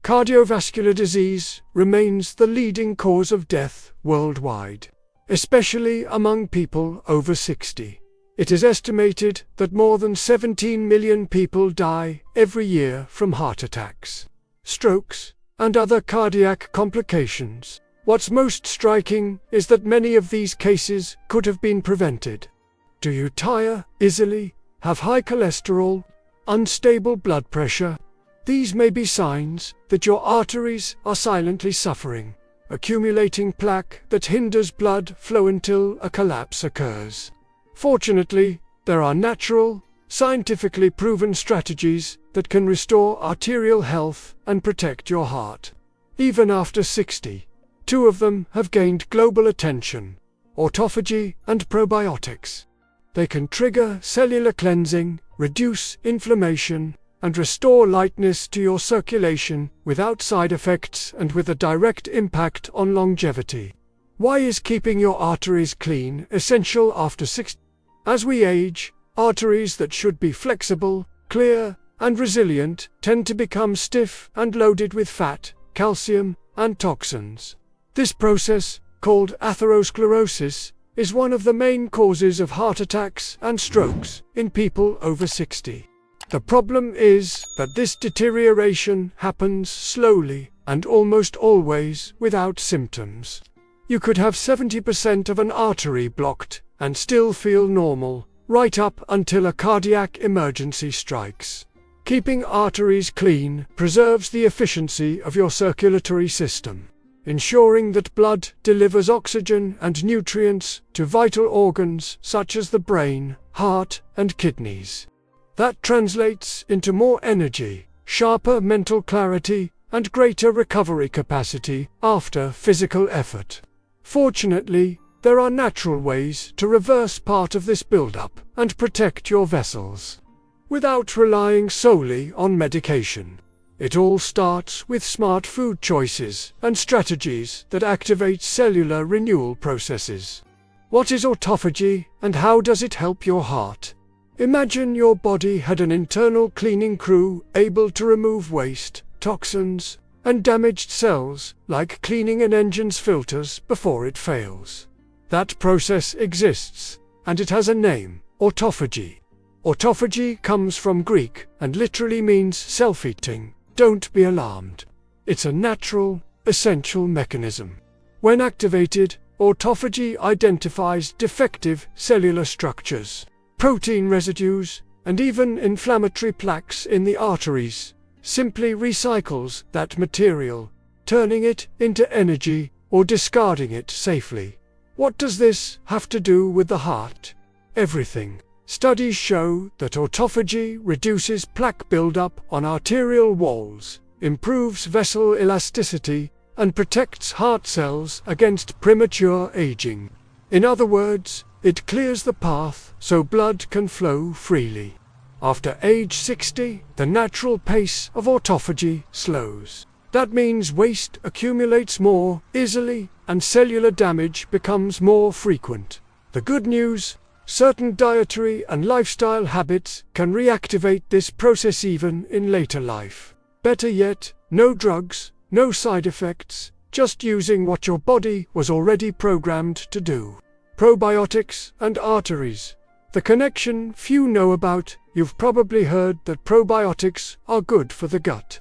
Cardiovascular disease remains the leading cause of death worldwide, especially among people over 60. It is estimated that more than 17 million people die every year from heart attacks, strokes, and other cardiac complications. What's most striking is that many of these cases could have been prevented. Do you tire easily, have high cholesterol, unstable blood pressure? These may be signs that your arteries are silently suffering, accumulating plaque that hinders blood flow until a collapse occurs. Fortunately, there are natural, scientifically proven strategies that can restore arterial health and protect your heart. Even after 60, two of them have gained global attention: autophagy and probiotics. They can trigger cellular cleansing, reduce inflammation, and restore lightness to your circulation without side effects and with a direct impact on longevity. Why is keeping your arteries clean essential after 60? As we age, arteries that should be flexible, clear, and resilient tend to become stiff and loaded with fat, calcium, and toxins. This process, called atherosclerosis, is one of the main causes of heart attacks and strokes in people over 60. The problem is that this deterioration happens slowly and almost always without symptoms. You could have 70% of an artery blocked and still feel normal, right up until a cardiac emergency strikes. Keeping arteries clean preserves the efficiency of your circulatory system, ensuring that blood delivers oxygen and nutrients to vital organs such as the brain, heart, and kidneys. That translates into more energy, sharper mental clarity, and greater recovery capacity after physical effort. Fortunately, there are natural ways to reverse part of this buildup and protect your vessels, without relying solely on medication. It all starts with smart food choices and strategies that activate cellular renewal processes. What is autophagy and how does it help your heart? Imagine your body had an internal cleaning crew able to remove waste, toxins, and damaged cells, like cleaning an engine's filters before it fails. That process exists, and it has a name: autophagy. Autophagy comes from Greek and literally means self-eating. Don't be alarmed. It's a natural, essential mechanism. When activated, autophagy identifies defective cellular structures, protein residues, and even inflammatory plaques in the arteries, simply recycles that material, turning it into energy or discarding it safely. What does this have to do with the heart? Everything. Studies show that autophagy reduces plaque buildup on arterial walls, improves vessel elasticity, and protects heart cells against premature aging. In other words, it clears the path so blood can flow freely. After age 60, the natural pace of autophagy slows. That means waste accumulates more easily and cellular damage becomes more frequent. The good news: certain dietary and lifestyle habits can reactivate this process even in later life. Better yet, no drugs, no side effects, just using what your body was already programmed to do. Probiotics and arteries. The connection few know about. You've probably heard that probiotics are good for the gut.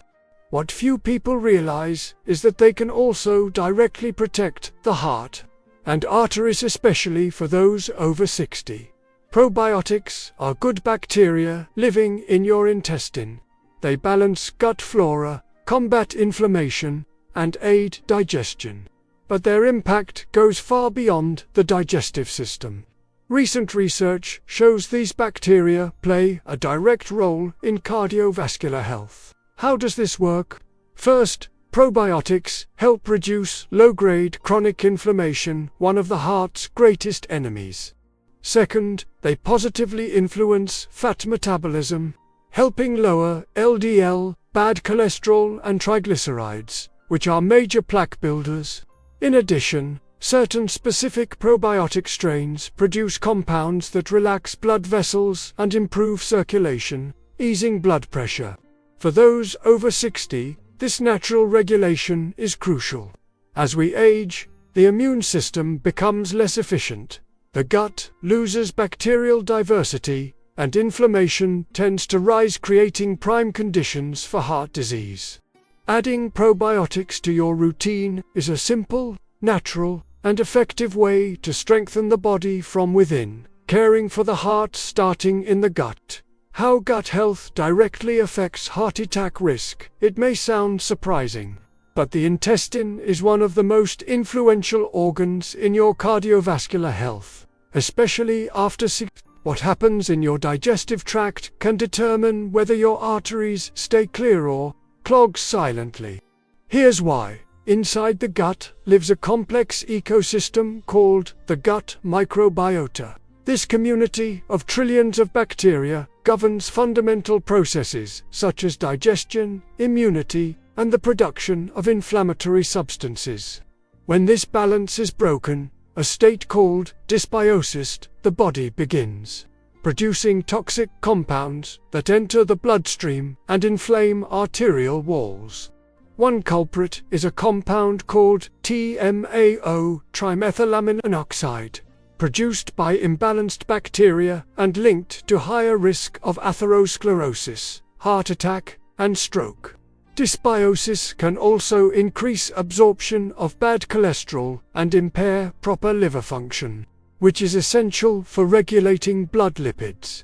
What few people realize is that they can also directly protect the heart and arteries, especially for those over 60. Probiotics are good bacteria living in your intestine. They balance gut flora, combat inflammation, and aid digestion. But their impact goes far beyond the digestive system. Recent research shows these bacteria play a direct role in cardiovascular health. How does this work? First, probiotics help reduce low-grade chronic inflammation, one of the heart's greatest enemies. Second, they positively influence fat metabolism, helping lower LDL, bad cholesterol, and triglycerides, which are major plaque builders. In addition, certain specific probiotic strains produce compounds that relax blood vessels and improve circulation, easing blood pressure. For those over 60, This natural regulation is crucial. As we age, the immune system becomes less efficient, the gut loses bacterial diversity, and inflammation tends to rise, creating prime conditions for heart disease. Adding probiotics to your routine is a simple, natural, and effective way to strengthen the body from within, caring for the heart starting in the gut. How gut health directly affects heart attack risk. It may sound surprising, but the intestine is one of the most influential organs in your cardiovascular health, especially after 60. What happens in your digestive tract can determine whether your arteries stay clear or clog silently. Here's why. Inside the gut lives a complex ecosystem called the gut microbiota. This community of trillions of bacteria governs fundamental processes such as digestion, immunity, and the production of inflammatory substances. When this balance is broken, a state called dysbiosis, the body begins producing toxic compounds that enter the bloodstream and inflame arterial walls. One culprit is a compound called TMAO, trimethylamine oxide, produced by imbalanced bacteria and linked to higher risk of atherosclerosis, heart attack, and stroke. Dysbiosis can also increase absorption of bad cholesterol and impair proper liver function, which is essential for regulating blood lipids.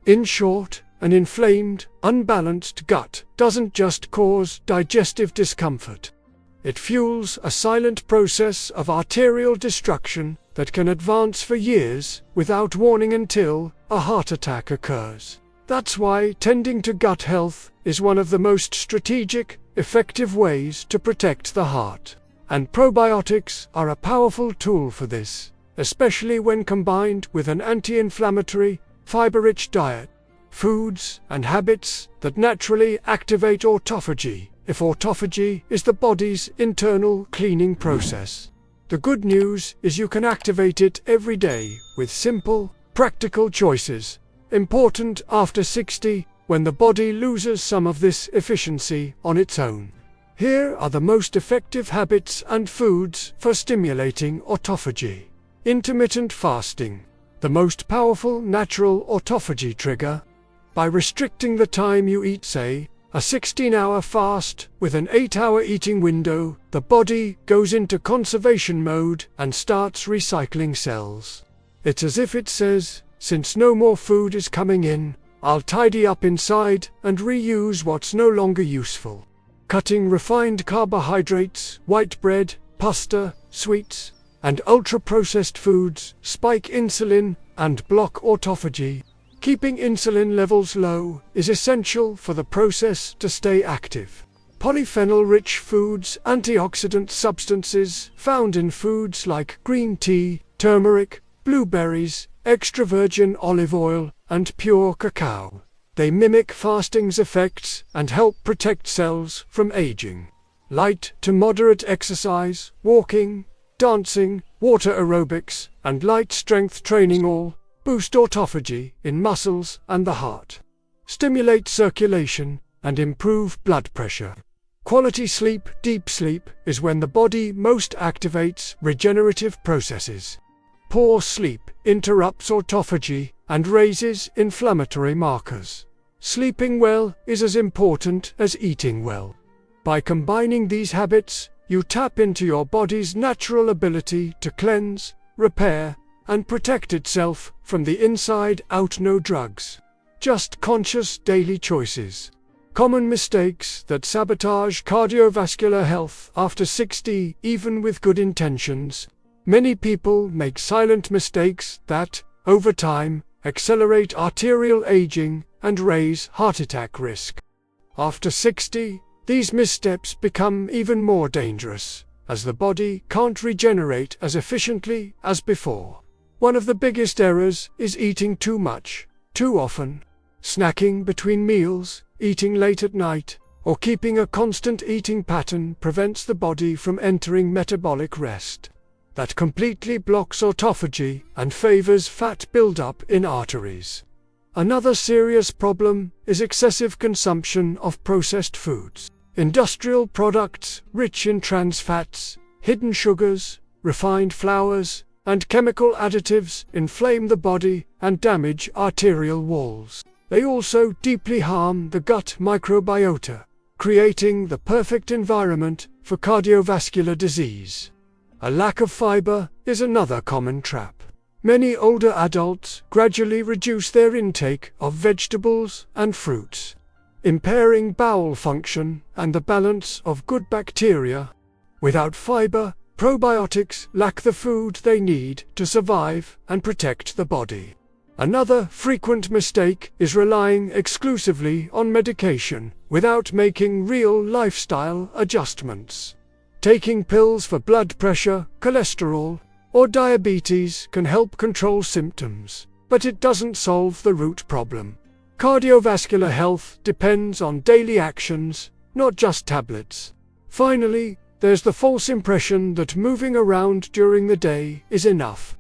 In short, an inflamed, unbalanced gut doesn't just cause digestive discomfort. It fuels a silent process of arterial destruction that can advance for years without warning until a heart attack occurs. That's why tending to gut health is one of the most strategic, effective ways to protect the heart. And probiotics are a powerful tool for this, especially when combined with an anti-inflammatory, fiber-rich diet. Foods and habits that naturally activate autophagy. If autophagy is the body's internal cleaning process, the good news is you can activate it every day with simple, practical choices. Important after 60, when the body loses some of this efficiency on its own. Here are the most effective habits and foods for stimulating autophagy. Intermittent fasting, the most powerful natural autophagy trigger. By restricting the time you eat, say, a 16-hour fast with an 8-hour eating window, the body goes into conservation mode and starts recycling cells. It's as if it says, since no more food is coming in, I'll tidy up inside and reuse what's no longer useful. Cutting refined carbohydrates, white bread, pasta, sweets, and ultra-processed foods spike insulin and block autophagy. Keeping insulin levels low is essential for the process to stay active. Polyphenol-rich foods, antioxidant substances found in foods like green tea, turmeric, blueberries, extra virgin olive oil, and pure cacao. They mimic fasting's effects and help protect cells from aging. Light to moderate exercise, walking, dancing, water aerobics, and light strength training all boost autophagy in muscles and the heart, stimulate circulation, and improve blood pressure. Quality sleep, deep sleep, is when the body most activates regenerative processes. Poor sleep interrupts autophagy and raises inflammatory markers. Sleeping well is as important as eating well. By combining these habits, you tap into your body's natural ability to cleanse, repair, and protect itself from the inside out. No drugs, just conscious daily choices. Common mistakes that sabotage cardiovascular health after 60, even with good intentions. Many people make silent mistakes that, over time, accelerate arterial aging and raise heart attack risk. After 60, these missteps become even more dangerous, as the body can't regenerate as efficiently as before. One of the biggest errors is eating too much, too often. Snacking between meals, eating late at night, or keeping a constant eating pattern prevents the body from entering metabolic rest. That completely blocks autophagy and favors fat buildup in arteries. Another serious problem is excessive consumption of processed foods. Industrial products rich in trans fats, hidden sugars, refined flours, and chemical additives inflame the body and damage arterial walls. They also deeply harm the gut microbiota, creating the perfect environment for cardiovascular disease. A lack of fiber is another common trap. Many older adults gradually reduce their intake of vegetables and fruits, impairing bowel function and the balance of good bacteria. Without fiber, probiotics lack the food they need to survive and protect the body. Another frequent mistake is relying exclusively on medication without making real lifestyle adjustments. Taking pills for blood pressure, cholesterol, or diabetes can help control symptoms, but it doesn't solve the root problem. Cardiovascular health depends on daily actions, not just tablets. Finally, there's the false impression that moving around during the day is enough.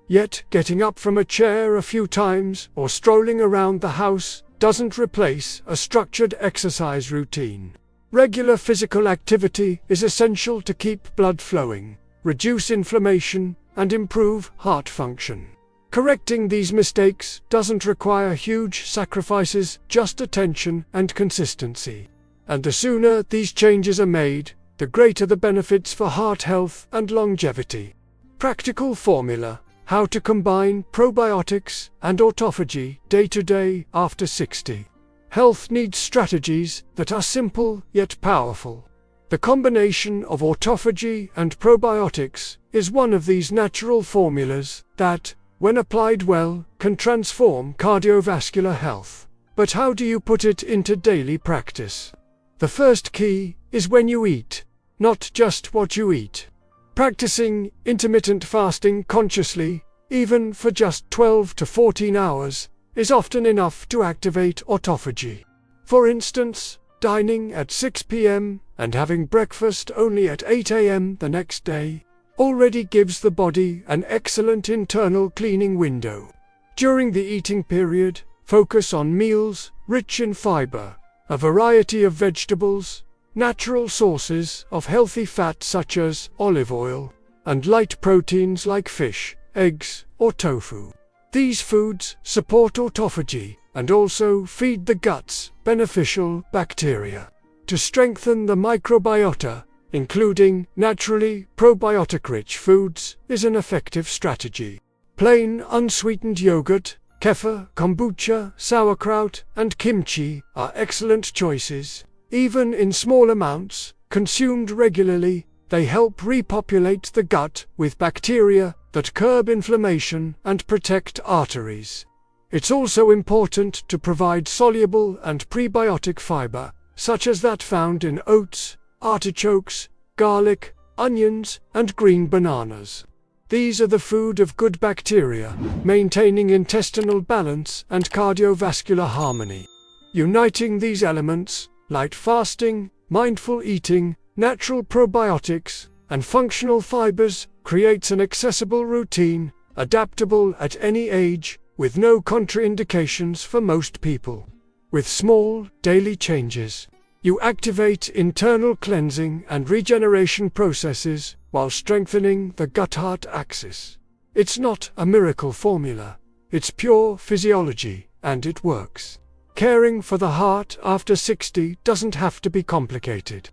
Yet, getting up from a chair a few times or strolling around the house doesn't replace a structured exercise routine. Regular physical activity is essential to keep blood flowing, reduce inflammation, and improve heart function. Correcting these mistakes doesn't require huge sacrifices, just attention and consistency. And the sooner these changes are made, the greater the benefits for heart health and longevity. Practical formula: how to combine probiotics and autophagy day to day after 60. Health needs strategies that are simple yet powerful. The combination of autophagy and probiotics is one of these natural formulas that, when applied well, can transform cardiovascular health. But how do you put it into daily practice? The first key is when you eat, not just what you eat. Practicing intermittent fasting consciously, even for just 12 to 14 hours, is often enough to activate autophagy. For instance, dining at 6 p.m. and having breakfast only at 8 a.m. the next day already gives the body an excellent internal cleaning window. During the eating period, focus on meals rich in fiber, a variety of vegetables, natural sources of healthy fat such as olive oil, and light proteins like fish, eggs, or tofu. These foods support autophagy and also feed the gut's beneficial bacteria. To strengthen the microbiota, including naturally probiotic-rich foods is an effective strategy. Plain unsweetened yogurt, kefir, kombucha, sauerkraut, and kimchi are excellent choices. Even in small amounts, consumed regularly, they help repopulate the gut with bacteria that curb inflammation and protect arteries. It's also important to provide soluble and prebiotic fiber, such as that found in oats, artichokes, garlic, onions, and green bananas. These are the food of good bacteria, maintaining intestinal balance and cardiovascular harmony. Uniting these elements, light fasting, mindful eating, natural probiotics, and functional fibers, creates an accessible routine, adaptable at any age, with no contraindications for most people. With small, daily changes, you activate internal cleansing and regeneration processes while strengthening the gut-heart axis. It's not a miracle formula, it's pure physiology, and it works. Caring for the heart after 60 doesn't have to be complicated.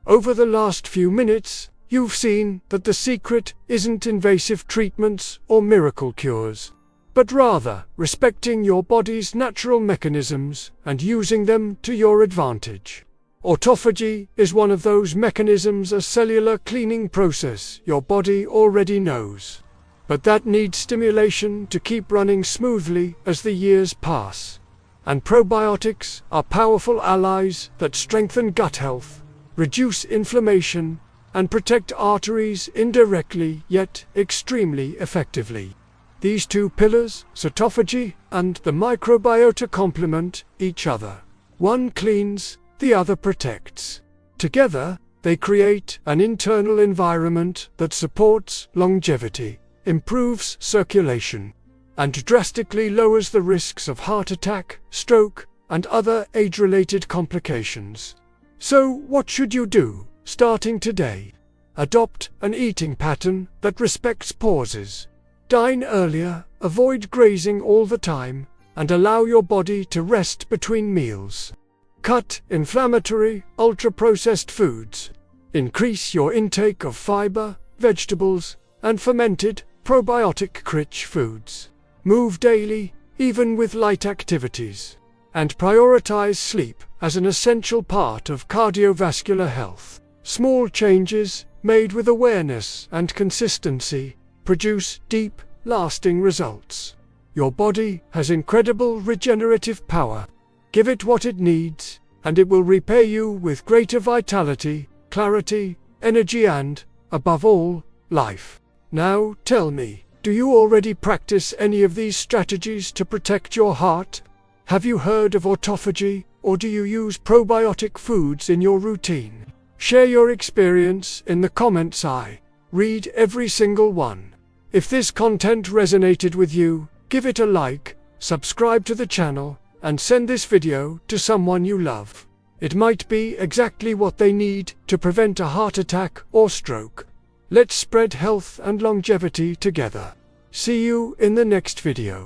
Over the last few minutes, you've seen that the secret isn't invasive treatments or miracle cures, but rather respecting your body's natural mechanisms and using them to your advantage. Autophagy is one of those mechanisms, a cellular cleaning process your body already knows, but that needs stimulation to keep running smoothly as the years pass. And probiotics are powerful allies that strengthen gut health, reduce inflammation, and protect arteries indirectly yet extremely effectively. These two pillars, autophagy and the microbiota, complement each other. One cleans, the other protects. Together, they create an internal environment that supports longevity, improves circulation, and drastically lowers the risks of heart attack, stroke, and other age-related complications. So, what should you do, starting today? Adopt an eating pattern that respects pauses. Dine earlier, avoid grazing all the time, and allow your body to rest between meals. Cut inflammatory, ultra-processed foods. Increase your intake of fiber, vegetables, and fermented, probiotic-rich foods. Move daily, even with light activities. And prioritize sleep as an essential part of cardiovascular health. Small changes, made with awareness and consistency, produce deep, lasting results. Your body has incredible regenerative power. Give it what it needs, and it will repay you with greater vitality, clarity, energy and, above all, life. Now, tell me, do you already practice any of these strategies to protect your heart? Have you heard of autophagy, or do you use probiotic foods in your routine? Share your experience in the comments. I read every single one. If this content resonated with you, give it a like, subscribe to the channel, and send this video to someone you love. It might be exactly what they need to prevent a heart attack or stroke. Let's spread health and longevity together. See you in the next video.